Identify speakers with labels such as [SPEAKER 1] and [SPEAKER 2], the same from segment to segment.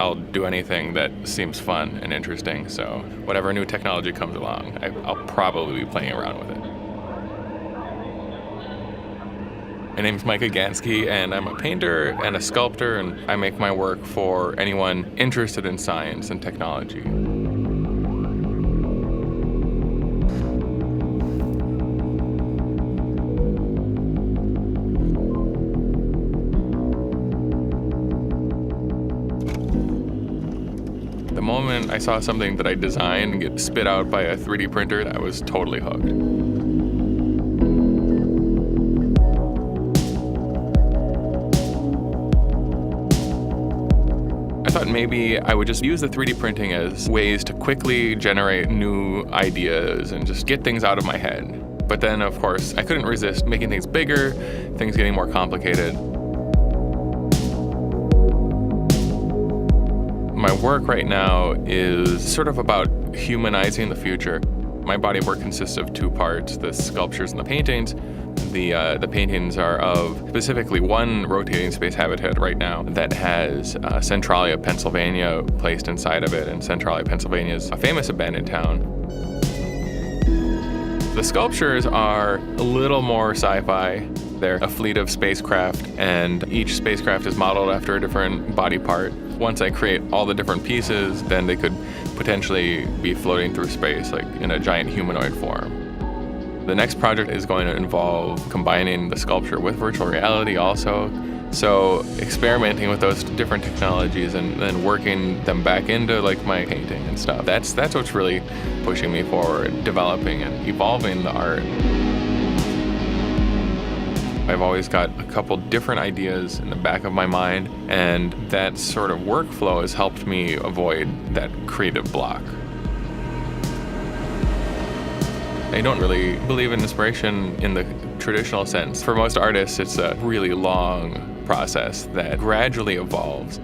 [SPEAKER 1] I'll do anything that seems fun and interesting. So whatever new technology comes along, I'll probably be playing around with it. My name's Micah Ganske, and I'm a painter and a sculptor, and I make my work for anyone interested in science and technology. The moment I saw something that I designed get spit out by a 3D printer, I was totally hooked. I thought maybe I would just use the 3D printing as ways to quickly generate new ideas and just get things out of my head. But then, of course, I couldn't resist making things bigger, things getting more complicated. My work right now is sort of about humanizing the future. My body of work consists of two parts, the sculptures and the paintings. The paintings are of specifically one rotating space habitat right now that has Centralia, Pennsylvania placed inside of it, and Centralia, Pennsylvania is a famous abandoned town. The sculptures are a little more sci-fi. They're a fleet of spacecraft, and each spacecraft is modeled after a different body part. Once I create all the different pieces, then they could potentially be floating through space, like in a giant humanoid form. The next project is going to involve combining the sculpture with virtual reality also. So experimenting with those different technologies and then working them back into like my painting and stuff. That's what's really pushing me forward, developing and evolving the art. I've always got a couple different ideas in the back of my mind, and that sort of workflow has helped me avoid that creative block. I don't really believe in inspiration in the traditional sense. For most artists, it's a really long process that gradually evolves.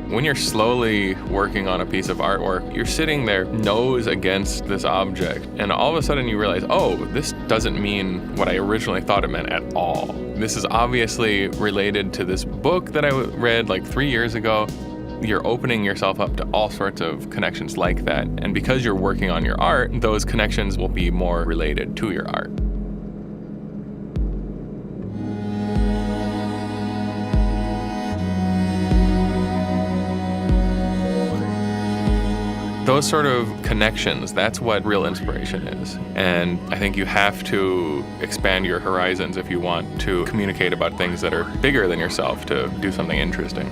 [SPEAKER 1] When you're slowly working on a piece of artwork, you're sitting there nose against this object, and all of a sudden you realize, oh, this doesn't mean what I originally thought it meant at all. This is obviously related to this book that I read like 3 years ago. You're opening yourself up to all sorts of connections like that, and because you're working on your art, those connections will be more related to your art. Those sort of connections, that's what real inspiration is. And I think you have to expand your horizons if you want to communicate about things that are bigger than yourself to do something interesting.